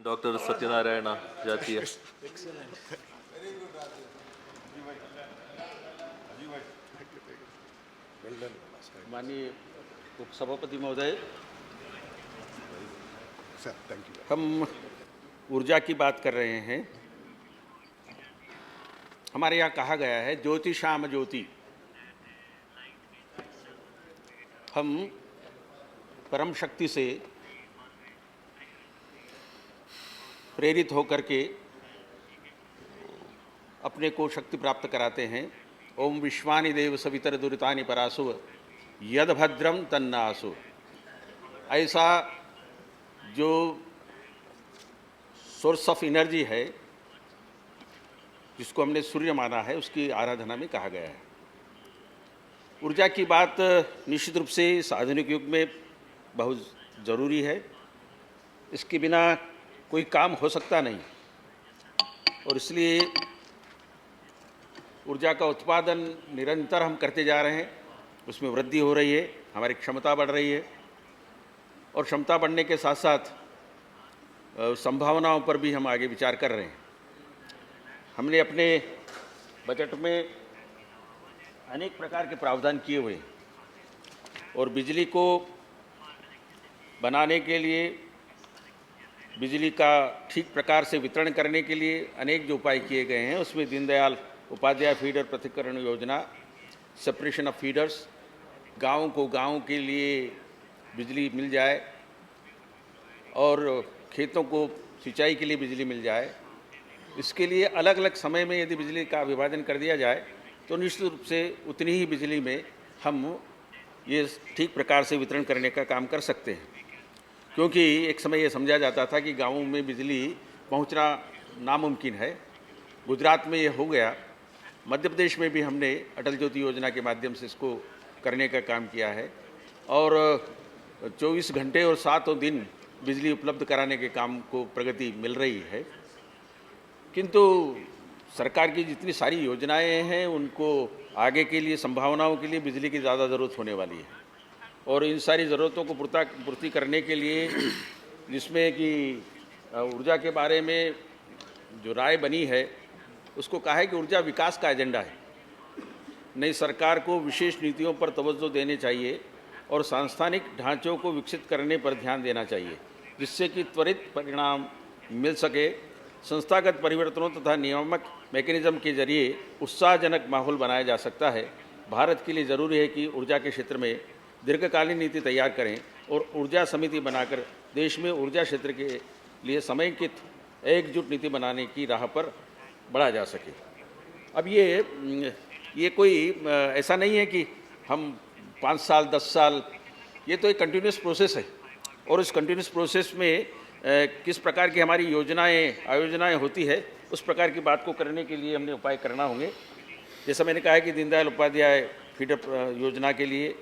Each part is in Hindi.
डॉक्टर सत्यनारायण जातीय। माननीय उपसभापति महोदय, सर थैंक यू। हम ऊर्जा की बात कर रहे हैं। हमारे यहाँ कहा गया है ज्योति शाम ज्योति। हम परम शक्ति से प्रेरित होकर के अपने को शक्ति प्राप्त कराते हैं। ओम विश्वानि देव सवितर दुरितानि परासुव यद भद्रम तन्नासु। ऐसा जो सोर्स ऑफ एनर्जी है जिसको हमने सूर्य माना है, उसकी आराधना में कहा गया है। ऊर्जा की बात निश्चित रूप से इस आधुनिक युग में बहुत ज़रूरी है। इसके बिना कोई काम हो सकता नहीं और इसलिए ऊर्जा का उत्पादन निरंतर हम करते जा रहे हैं। उसमें वृद्धि हो रही है, हमारी क्षमता बढ़ रही है और क्षमता बढ़ने के साथ साथ संभावनाओं पर भी हम आगे विचार कर रहे हैं। हमने अपने बजट में अनेक प्रकार के प्रावधान किए हुए हैं और बिजली को बनाने के लिए, बिजली का ठीक प्रकार से वितरण करने के लिए अनेक जो उपाय किए गए हैं, उसमें दीनदयाल उपाध्याय फीडर पृथक्करण योजना, सेपरेशन ऑफ फीडर्स, गाँव को गाँव के लिए बिजली मिल जाए और खेतों को सिंचाई के लिए बिजली मिल जाए। इसके लिए अलग अलग समय में यदि बिजली का विभाजन कर दिया जाए तो निश्चित रूप से उतनी ही बिजली में हम ये ठीक प्रकार से वितरण करने का काम कर सकते हैं। क्योंकि एक समय ये समझा जाता था कि गाँवों में बिजली पहुंचना नामुमकिन है। गुजरात में ये हो गया। मध्य प्रदेश में भी हमने अटल ज्योति योजना के माध्यम से इसको करने का काम किया है और 24 घंटे और 7 दिन बिजली उपलब्ध कराने के काम को प्रगति मिल रही है। किंतु सरकार की जितनी सारी योजनाएं हैं, उनको आगे के लिए, संभावनाओं के लिए बिजली की ज़्यादा ज़रूरत होने वाली है और इन सारी ज़रूरतों को पूर्ति करने के लिए, जिसमें कि ऊर्जा के बारे में जो राय बनी है, उसको कहा है कि ऊर्जा विकास का एजेंडा है। नई सरकार को विशेष नीतियों पर तवज्जो देने चाहिए और सांस्थानिक ढांचों को विकसित करने पर ध्यान देना चाहिए, जिससे कि त्वरित परिणाम मिल सके। संस्थागत परिवर्तनों तथा नियामक मैकेनिज्म के जरिए उत्साहजनक माहौल बनाया जा सकता है। भारत के लिए ज़रूरी है कि ऊर्जा के क्षेत्र में दीर्घकालीन नीति तैयार करें और ऊर्जा समिति बनाकर देश में ऊर्जा क्षेत्र के लिए समेकित एकजुट नीति बनाने की राह पर बढ़ा जा सके। अब ये कोई ऐसा नहीं है कि हम 5 साल 10 साल, ये तो एक कंटिन्यूस प्रोसेस है और इस कंटिन्यूस प्रोसेस में किस प्रकार की हमारी आयोजनाएं होती है, उस प्रकार की बात को करने के लिए हमने उपाय करना होंगे। जैसा मैंने कहा है कि दीनदयाल उपाध्याय फीडर योजना के लिए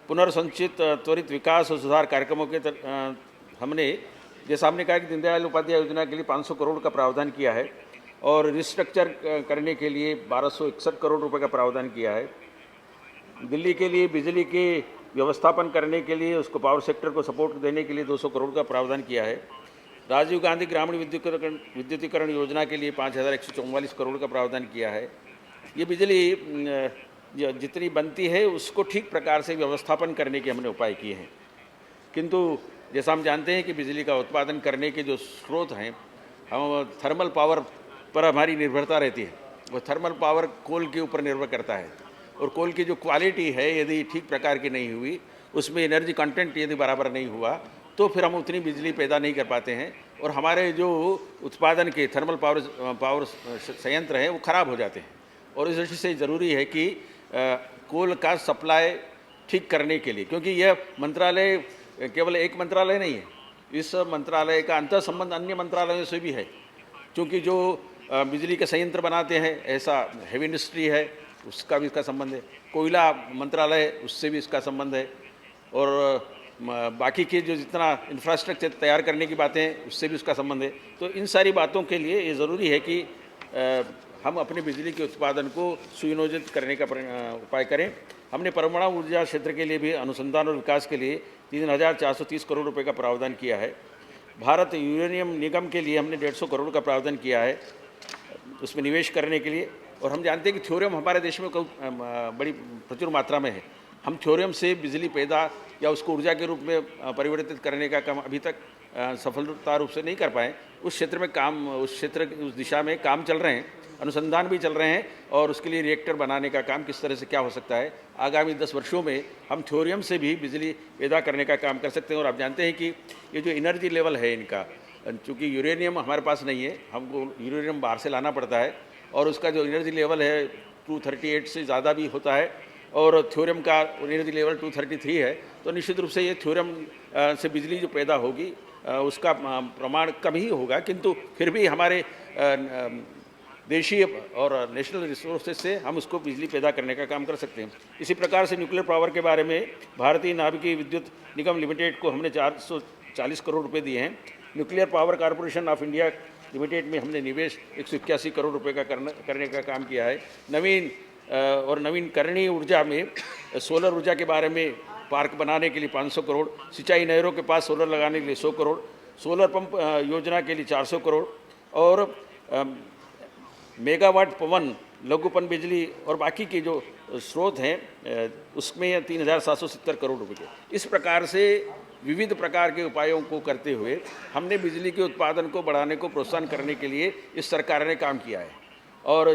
पुनर्संचित त्वरित विकास और सुधार कार्यक्रमों के हमने कहा कि दीनदयाल उपाध्याय योजना के लिए 500 करोड़ का प्रावधान किया है और रिस्ट्रक्चर करने के लिए 1261 करोड़ रुपए का प्रावधान किया है। दिल्ली के लिए बिजली के व्यवस्थापन करने के लिए, उसको पावर सेक्टर को सपोर्ट देने के लिए 200 करोड़ का प्रावधान किया है। राजीव गांधी ग्रामीण विद्युतीकरण योजना के लिए 5144 करोड़ का प्रावधान किया है। ये बिजली जितनी बनती है उसको ठीक प्रकार से व्यवस्थापन करने के हमने उपाय किए हैं। किंतु जैसा हम जानते हैं कि बिजली का उत्पादन करने के जो स्रोत हैं, हम थर्मल पावर पर हमारी निर्भरता रहती है। वो थर्मल पावर कोल के ऊपर निर्भर करता है और कोल की जो क्वालिटी है, यदि ठीक प्रकार की नहीं हुई, उसमें एनर्जी कंटेंट यदि बराबर नहीं हुआ, तो फिर हम उतनी बिजली पैदा नहीं कर पाते हैं और हमारे जो उत्पादन के थर्मल पावर संयंत्र हैं वो ख़राब हो जाते हैं। और इस दृष्टि से ज़रूरी है कि कोल का सप्लाई ठीक करने के लिए, क्योंकि यह मंत्रालय केवल एक मंत्रालय नहीं है, इस मंत्रालय का अंतर संबंध अन्य मंत्रालयों से भी है। क्योंकि जो बिजली के संयंत्र बनाते हैं, ऐसा हेवी इंडस्ट्री है, उसका भी इसका संबंध है। कोयला मंत्रालय, उससे भी इसका संबंध है और बाकी के जो जितना इंफ्रास्ट्रक्चर तैयार करने की बातें हैं, उससे भी उसका संबंध है। तो इन सारी बातों के लिए ये ज़रूरी है कि हम अपने बिजली के उत्पादन को सुनियोजित करने का उपाय करें। हमने परमाणु ऊर्जा क्षेत्र के लिए भी अनुसंधान और विकास के लिए 3430 करोड़ रुपए का प्रावधान किया है। भारत यूरेनियम निगम के लिए हमने 150 करोड़ का प्रावधान किया है उसमें निवेश करने के लिए। और हम जानते हैं कि थ्योरियम हमारे देश में बड़ी प्रचुर मात्रा में है। हम थ्योरियम से बिजली पैदा या उसको ऊर्जा के रूप में परिवर्तित करने का काम अभी तक सफलता रूप से नहीं कर पाए। उस क्षेत्र में काम उस दिशा में काम चल रहे हैं, अनुसंधान भी चल रहे हैं और उसके लिए रिएक्टर बनाने का काम किस तरह से क्या हो सकता है। आगामी 10 वर्षों में हम थ्योरियम से भी बिजली पैदा करने का काम कर सकते हैं। और आप जानते हैं कि ये जो एनर्जी लेवल है इनका, चूँकि यूरेनियम हमारे पास नहीं है, हमको यूरेनियम बाहर से लाना पड़ता है और उसका जो एनर्जी लेवल है 238 से ज़्यादा भी होता है और थ्योरियम का एनर्जी लेवल 233 है। तो निश्चित रूप से ये थ्योरियम से बिजली जो पैदा होगी उसका प्रमाण कम ही होगा, किंतु फिर भी हमारे देशीय और नेशनल रिसोर्सेज से हम उसको बिजली पैदा करने का काम कर सकते हैं। इसी प्रकार से न्यूक्लियर पावर के बारे में भारतीय नाभिकीय विद्युत निगम लिमिटेड को हमने 440 करोड़ रुपए दिए हैं। Nuclear power corporation of India limited में हमने निवेश 181 करोड़ रुपए का करने का काम किया है। नवीनकरणीय ऊर्जा में सोलर ऊर्जा के बारे में पार्क बनाने के लिए 500 करोड़, सिंचाई नहरों के पास सोलर लगाने के लिए 100 करोड़, सोलर पंप योजना के लिए 400 करोड़ और मेगावाट पवन लघुपन बिजली और बाकी के जो स्रोत हैं उसमें 3,770 करोड़ रुपए के। इस प्रकार से विविध प्रकार के उपायों को करते हुए हमने बिजली के उत्पादन को बढ़ाने को प्रोत्साहन करने के लिए इस सरकार ने काम किया है। और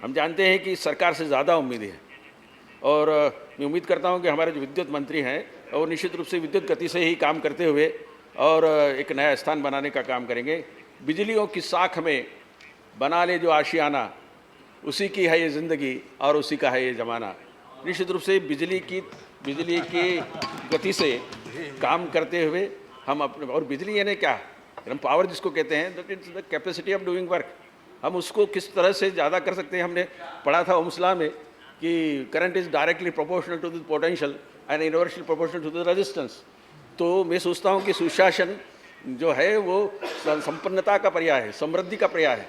हम जानते हैं कि सरकार से ज़्यादा उम्मीदें हैं और मैं उम्मीद करता हूं कि हमारे जो विद्युत मंत्री हैं वो निश्चित रूप से विद्युत गति से ही काम करते हुए और एक नया स्थान बनाने का काम करेंगे। बिजलियों की साख में बना ले जो आशियाना, उसी की है ये ज़िंदगी और उसी का है ये ज़माना। निश्चित रूप से बिजली की गति से काम करते हुए हम अपने, और बिजली यानी क्या, हम पावर जिसको कहते हैं, that is the capacity of doing work. हम उसको किस तरह से ज़्यादा कर सकते हैं। हमने पढ़ा था ओम्स लॉ में कि current is directly proportional to the potential and inversely proportional to the resistance. तो मैं सोचता हूँ कि सुशासन जो है वो संपन्नता का पर्याय है, समृद्धि का पर्याय है।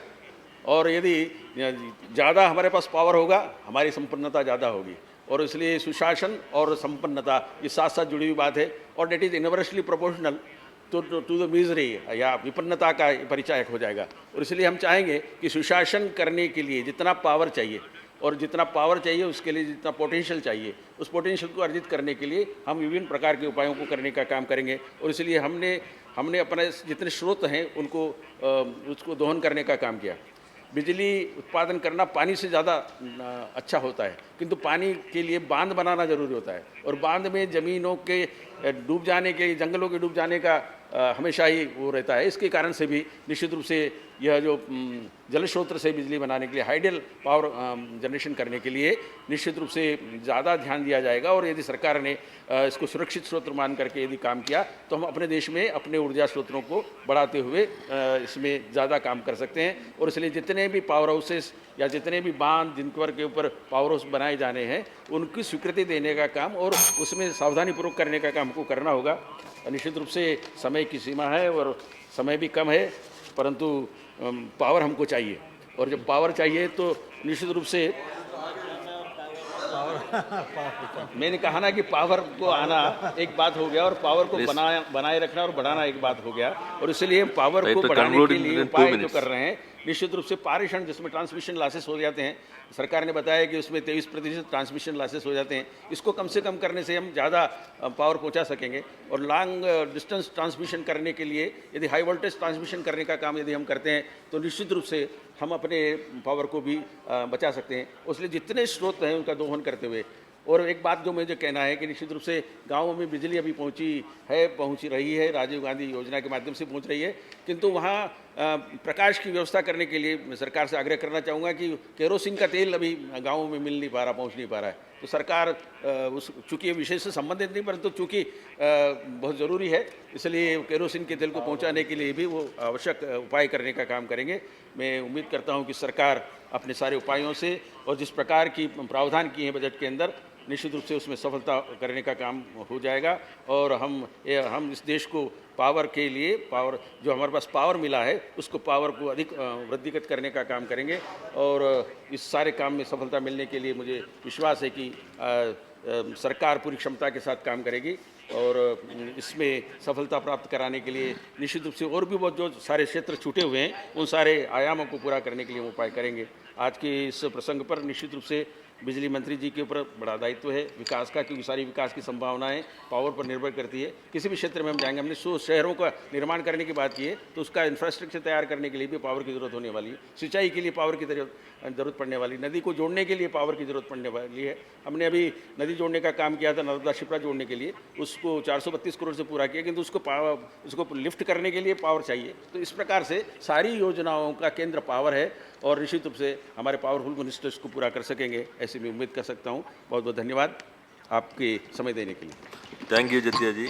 और यदि ज़्यादा हमारे पास पावर होगा, हमारी संपन्नता ज़्यादा होगी। और इसलिए सुशासन और संपन्नता ये साथ साथ जुड़ी हुई बात है और debt is inversely proportional to the misery या विपन्नता का परिचायक हो जाएगा। और इसलिए हम चाहेंगे कि सुशासन करने के लिए जितना पावर चाहिए और जितना पावर चाहिए उसके लिए जितना पोटेंशियल चाहिए, उस पोटेंशियल को अर्जित करने के लिए हम विभिन्न प्रकार के उपायों को करने का काम करेंगे। और इसलिए हमने अपने जितने स्रोत हैं उनको उसको दोहन करने का काम किया। बिजली उत्पादन करना पानी से ज़्यादा अच्छा होता है, किंतु पानी के लिए बांध बनाना ज़रूरी होता है और बांध में ज़मीनों के डूब जाने के, जंगलों के डूब जाने का हमेशा ही वो रहता है। इसके कारण से भी निश्चित रूप से यह जो जल स्रोत से बिजली बनाने के लिए, हाइडल पावर जनरेशन करने के लिए निश्चित रूप से ज़्यादा ध्यान दिया जाएगा। और यदि सरकार ने इसको सुरक्षित स्रोत मान करके यदि काम किया तो हम अपने देश में अपने ऊर्जा स्रोतों को बढ़ाते हुए इसमें ज़्यादा काम कर सकते हैं। और इसलिए जितने भी पावर हाउसेस या जितने भी बांध जिनके के ऊपर पावर हाउस बनाए जाने हैं उनकी स्वीकृति देने का काम और उसमें सावधानीपूर्वक करने का काम हमको करना होगा। निश्चित रूप से समय की सीमा है और समय भी कम है, परंतु पावर हमको चाहिए और जब पावर चाहिए तो निश्चित रूप से मैंने कहा ना कि पावर को आना एक बात हो गया और पावर को बनाए रखना और बढ़ाना एक बात हो गया। और इसलिए पावर को बढ़ाने के लिए उपाय जो कर रहे हैं, निश्चित रूप से पारेषण जिसमें ट्रांसमिशन लॉसेस हो जाते हैं, सरकार ने बताया कि उसमें 23% ट्रांसमिशन लॉसेस हो जाते हैं। इसको कम से कम करने से हम ज़्यादा पावर पहुंचा सकेंगे। और लॉन्ग डिस्टेंस ट्रांसमिशन करने के लिए यदि हाई वोल्टेज ट्रांसमिशन करने का काम यदि हम करते हैं तो निश्चित रूप से हम अपने पावर को भी बचा सकते हैं। उसलिए जितने स्रोत हैं उनका दोहन करते हुए। और एक बात जो मुझे कहना है कि निश्चित रूप से गाँवों में बिजली अभी पहुँच रही है, राजीव गांधी योजना के माध्यम से पहुँच रही है, किंतु वहाँ प्रकाश की व्यवस्था करने के लिए मैं सरकार से आग्रह करना चाहूँगा कि केरोसिन का तेल अभी गाँवों में मिल नहीं पा रहा, पहुँच नहीं पा रहा है। तो सरकार चूँकि ये विषय से संबंधित नहीं, परंतु चूँकि बहुत ज़रूरी है, इसलिए केरोसिन के तेल को पहुँचाने के लिए भी वो आवश्यक उपाय करने का काम करेंगे। मैं उम्मीद करता हूँ कि सरकार अपने सारे उपायों से और जिस प्रकार की प्रावधान किए हैं बजट के अंदर, निश्चित रूप से उसमें सफलता करने का काम हो जाएगा। और हम इस देश को पावर के लिए, पावर जो हमारे पास पावर मिला है उसको पावर को अधिक वृद्धिगत करने का काम करेंगे। और इस सारे काम में सफलता मिलने के लिए मुझे विश्वास है कि सरकार पूरी क्षमता के साथ काम करेगी और इसमें सफलता प्राप्त कराने के लिए निश्चित रूप से और भी बहुत जो सारे क्षेत्र छूटे हुए हैं उन सारे आयामों को पूरा करने के लिए हम उपाय करेंगे। आज के इस प्रसंग पर निश्चित रूप से बिजली मंत्री जी के ऊपर बड़ा दायित्व है विकास का, क्योंकि सारी विकास की संभावनाएं पावर पर निर्भर करती है। किसी भी क्षेत्र में हम जाएंगे, हमने 100 शहरों का निर्माण करने की बात की है तो उसका इंफ्रास्ट्रक्चर तैयार करने के लिए भी पावर की ज़रूरत होने वाली है, सिंचाई के लिए पावर की ज़रूरत पड़ने वाली, नदी को जोड़ने के लिए पावर की ज़रूरत पड़ने वाली है। हमने अभी नदी जोड़ने का काम किया था, नर्मदा शिप्रा जोड़ने के लिए, उसको 432 करोड़ से पूरा किया, किंतु उसको लिफ्ट करने के लिए पावर चाहिए। तो इस प्रकार से सारी योजनाओं का केंद्र पावर है और निश्चित रूप से हमारे पावरफुल मिनिस्टर्स को पूरा कर सकेंगे, ऐसी मैं उम्मीद कर सकता हूँ। बहुत बहुत धन्यवाद आपके समय देने के लिए। थैंक यू जतिया जी।